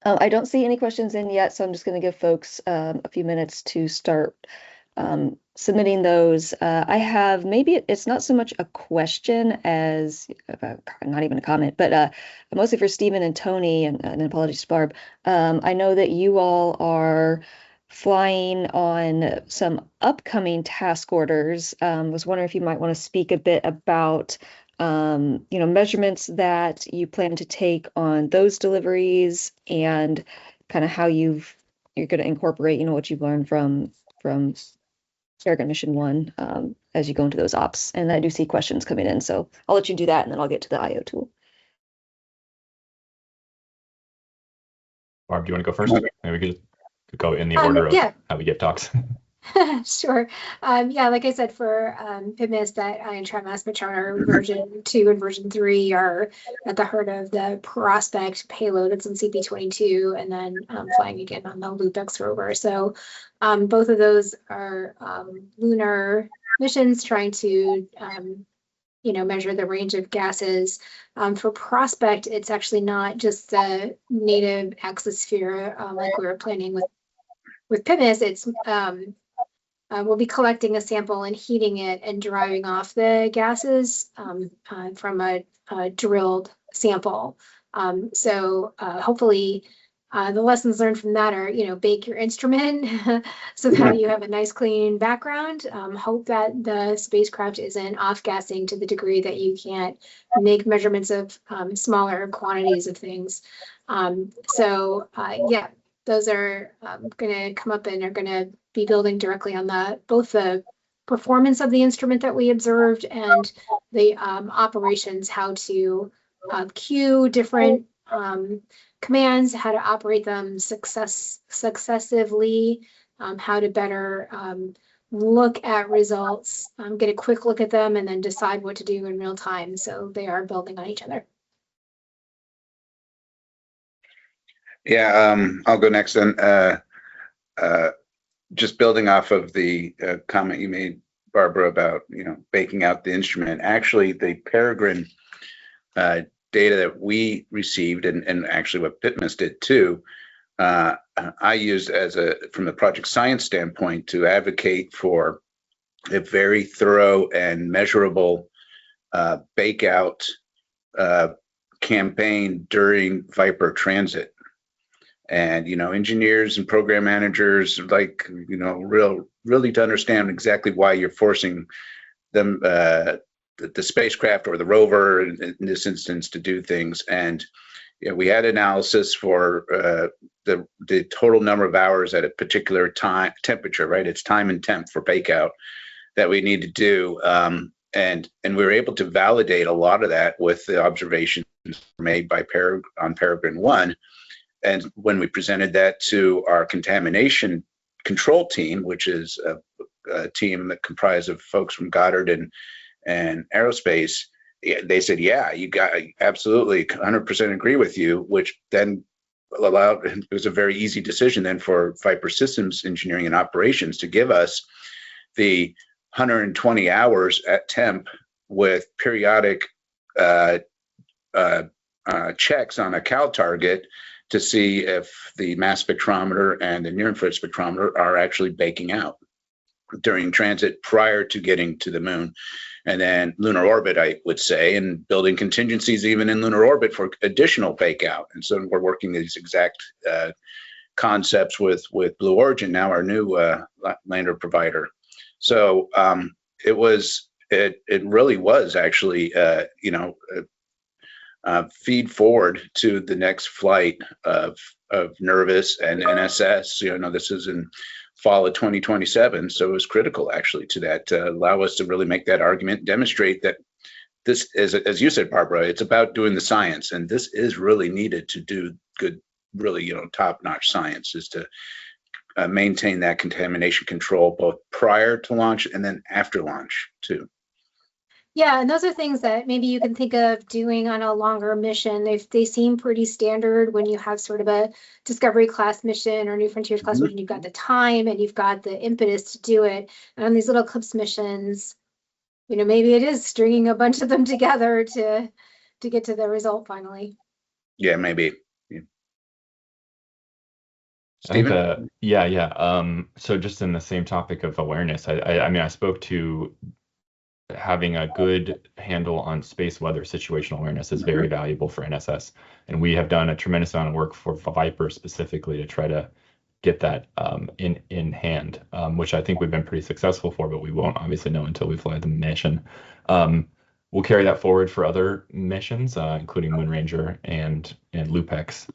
I don't see any questions in yet, so I'm just going to give folks a few minutes to start submitting those. I have it's not so much a question as not even a comment, but mostly for Stephen and Tony, and apologies to Barb. I know that you all are flying on some upcoming task orders. Was wondering if you might want to speak a bit about measurements that you plan to take on those deliveries and kind of how you're going to incorporate, what you've learned from Peregrine Mission 1 as you go into those ops. And I do see questions coming in, so I'll let you do that, and then I'll get to the IO tool. Barb, do you want to go first? Maybe we could go in the order of how we get talks. Sure. Yeah, like I said, for PIMIS, that ion-trap mass spectrometer version 2 and version 3 are at the heart of the Prospect payload. It's in CP22, and then flying again on the LoopX rover. So both of those are lunar missions trying to measure the range of gases. For Prospect, it's actually not just the native exosphere like we were planning with PIMIS. It's we'll be collecting a sample and heating it and drying off the gases from a drilled sample. So hopefully the lessons learned from that are, bake your instrument so that you have a nice clean background. Hope that the spacecraft isn't off-gassing to the degree that you can't make measurements of smaller quantities of things. Yeah. Those are going to come up and are going to be building directly on both the performance of the instrument that we observed and the operations, how to queue different commands, how to operate them successively, how to better look at results, get a quick look at them, and then decide what to do in real time. So they are building on each other. Yeah, I'll go next then. Just building off of the comment you made, Barbara, about baking out the instrument. Actually, the Peregrine data that we received, and actually what PITMIS did too, I used from the project science standpoint to advocate for a very thorough and measurable bake out campaign during Viper transit. And engineers and program managers really to understand exactly why you're forcing them, the spacecraft or the rover in this instance, to do things. And we had analysis for the total number of hours at a particular temperature, right? It's time and temp for bake out that we need to do, and we were able to validate a lot of that with the observations made by on Peregrine 1. And when we presented that to our contamination control team, which is a team that comprised of folks from Goddard and aerospace, they said, yeah, you got absolutely 100% agree with you, which then it was a very easy decision then for Viper Systems Engineering and Operations to give us the 120 hours at temp with periodic checks on a cal target to see if the mass spectrometer and the near-infrared spectrometer are actually baking out during transit prior to getting to the moon. And then lunar orbit, I would say, and building contingencies even in lunar orbit for additional bake out. And so we're working these exact concepts with Blue Origin, now our new lander provider. So it really was actually, feed forward to the next flight of Nervous and NSS. This is in fall of 2027, so it was critical actually to that, to allow us to really make that argument, demonstrate that this is, as you said, Barbara, it's about doing the science, and this is really needed to do good, really top-notch science, is to maintain that contamination control both prior to launch and then after launch too. Yeah, and those are things that maybe you can think of doing on a longer mission. They seem pretty standard when you have sort of a Discovery class mission or New Frontiers class mission. You've got the time and you've got the impetus to do it. And on these little CLPS missions, maybe it is stringing a bunch of them together to get to the result finally. Yeah, maybe. Stephen? So just in the same topic of awareness, I mean, I spoke to having a good handle on space weather situational awareness is very valuable for NSS. And we have done a tremendous amount of work for Viper specifically to try to get that in hand, which I think we've been pretty successful for, but we won't obviously know until we fly the mission. We'll carry that forward for other missions, including Moon Ranger and Lupex,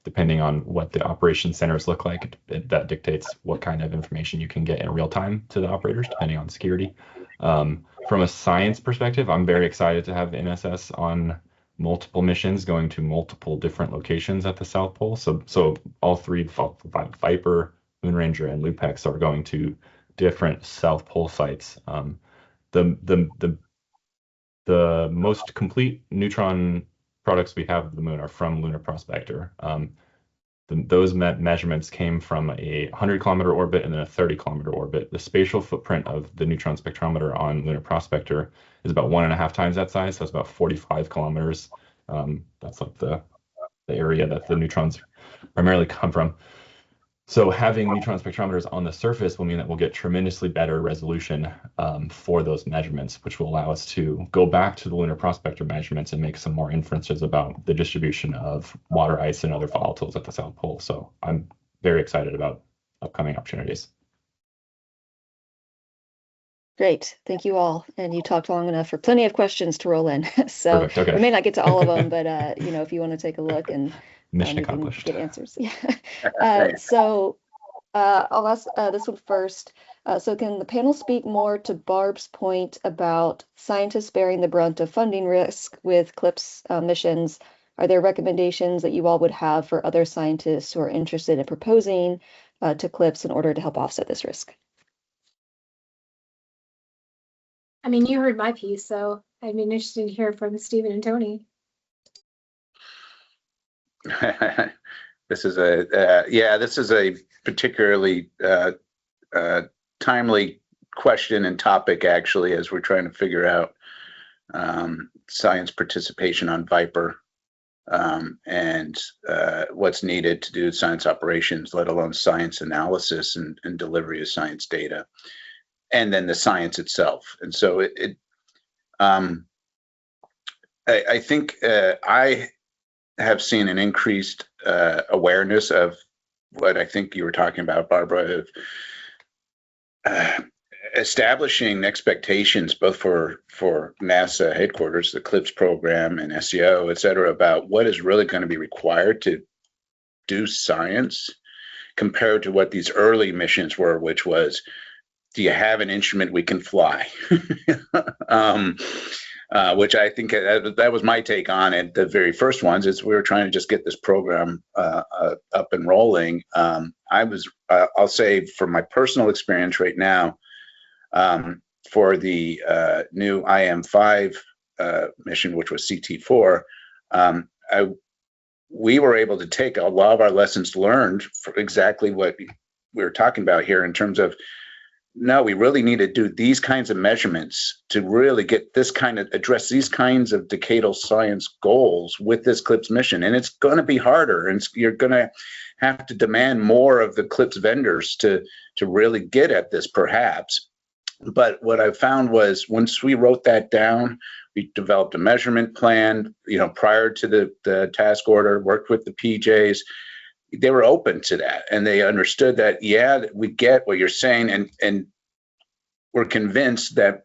depending on what the operation centers look like. That dictates what kind of information you can get in real time to the operators, depending on security. From a science perspective, I'm very excited to have NSS on multiple missions going to multiple different locations at the South Pole. So all three, Viper, Moon Ranger, and Lupex are going to different South Pole sites. The most complete neutron products we have of the moon are from Lunar Prospector. Those measurements came from a 100-kilometer orbit and then a 30-kilometer orbit. The spatial footprint of the neutron spectrometer on Lunar Prospector is about 1.5 times that size, so it's about 45 kilometers. That's like the area that the neutrons primarily come from. So having neutron spectrometers on the surface will mean that we'll get tremendously better resolution for those measurements, which will allow us to go back to the Lunar Prospector measurements and make some more inferences about the distribution of water ice and other volatiles at the South Pole. So I'm very excited about upcoming opportunities. Great, thank you all. And you talked long enough for plenty of questions to roll in. So Perfect, okay. We may not get to all of them, but if you want to take a look and mission you can accomplished. get answers. So I'll ask this one first. So can the panel speak more to Barb's point about scientists bearing the brunt of funding risk with CLPS missions? Are there recommendations that you all would have for other scientists who are interested in proposing to CLPS in order to help offset this risk? I mean, you heard my piece, so I'd be interested to hear from Stephen and Tony. This is a particularly timely question and topic, actually, as we're trying to figure out science participation on Viper and what's needed to do science operations, let alone science analysis and delivery of science data, and then the science itself. And so I think I have seen an increased awareness of what I think you were talking about, Barbara, of establishing expectations both for NASA headquarters, the CLPS program, and SEO, et cetera, about what is really going to be required to do science compared to what these early missions were, which was, do you have an instrument we can fly? Which I think that was my take on it. The very first ones is we were trying to just get this program up and rolling. I'll say from my personal experience right now, for the new IM-5 mission, which was CT-4, we were able to take a lot of our lessons learned for exactly what we were talking about here in terms of, no, we really need to do these kinds of measurements to really get this kind of, address these kinds of decadal science goals with this CLPS mission. And it's going to be harder, and you're going to have to demand more of the CLPS vendors to really get at this, perhaps. But what I found was once we wrote that down, we developed a measurement plan, prior to the task order, worked with the PJs. They were open to that, and they understood that, yeah, we get what you're saying, and we're convinced that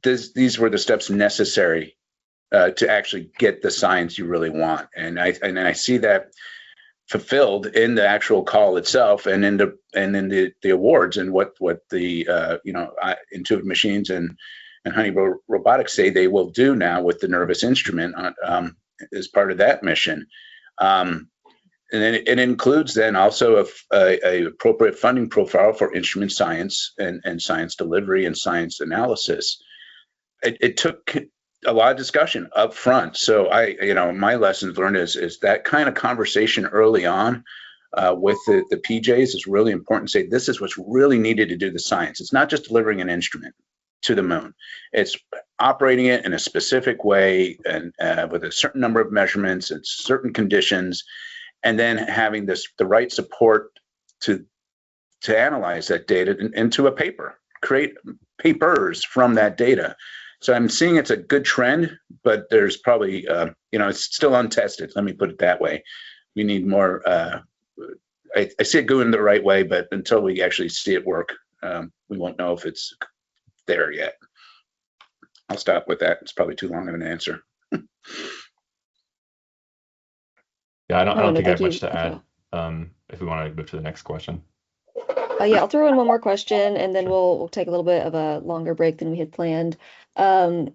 these were the steps necessary to actually get the science you really want. And I see that fulfilled in the actual call itself, and in the awards, and what the Intuitive Machines and Honeywell Robotics say they will do now with the Nervous instrument as part of that mission. And then it includes then also a appropriate funding profile for instrument science and science delivery and science analysis. It took a lot of discussion up front. So my lessons learned is that kind of conversation early on with the PJs is really important to say, this is what's really needed to do the science. It's not just delivering an instrument to the moon. It's operating it in a specific way and with a certain number of measurements and certain conditions, and then having the right support to analyze that data into a paper, create papers from that data. So I'm seeing it's a good trend, but there's probably, it's still untested. Let me put it that way. We need more, I see it going the right way, but until we actually see it work, we won't know if it's there yet. I'll stop with that. It's probably too long of an answer. Yeah, I don't think I have thank much you. to add. If we want to move to the next question. Yeah, I'll throw in one more question, and then we'll take a little bit of a longer break than we had planned. I'll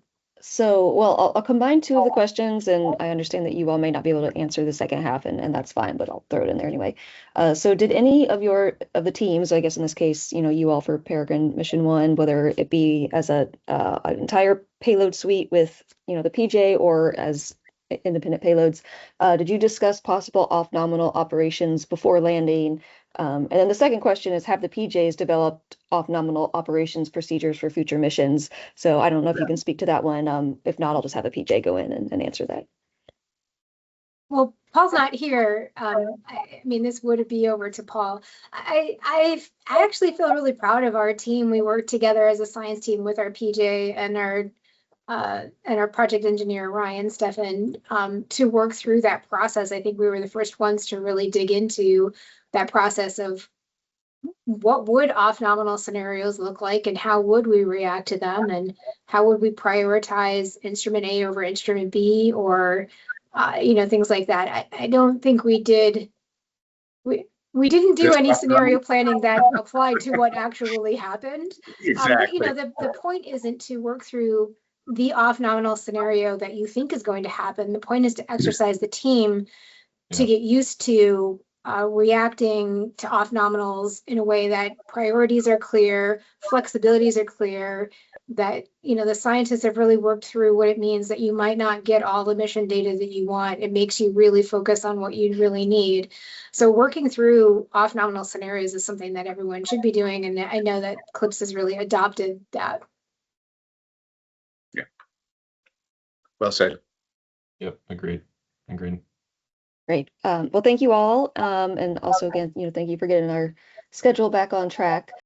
combine two of the questions, and I understand that you all may not be able to answer the second half, and that's fine, but I'll throw it in there anyway. So did any of the teams, I guess in this case, you all for Peregrine Mission 1, whether it be as an entire payload suite with, the PJ or as independent payloads, did you discuss possible off-nominal operations before landing? And then the second question is, have the PJs developed off-nominal operations procedures for future missions? So I don't know if you can speak to that one. If not, I'll just have a PJ go in and answer that. Well, Paul's not here. I mean, this would be over to Paul. I actually feel really proud of our team. We worked together as a science team with our PJ and our project engineer, Ryan Steffen, to work through that process. I think we were the first ones to really dig into that process of what would off-nominal scenarios look like and how would we react to them and how would we prioritize instrument A over instrument B or, things like that. I don't think we did. We didn't do any scenario planning that applied to what actually happened. Exactly. But, the point isn't to work through the off-nominal scenario that you think is going to happen. The point is to exercise the team to get used to reacting to off-nominals in a way that priorities are clear, flexibilities are clear, that, the scientists have really worked through what it means that you might not get all the mission data that you want. It makes you really focus on what you really need. So working through off-nominal scenarios is something that everyone should be doing. And I know that CLPS has really adopted that. Yeah. Well said. Yep, agreed. Great. Well, thank you all. And also, again, thank you for getting our schedule back on track.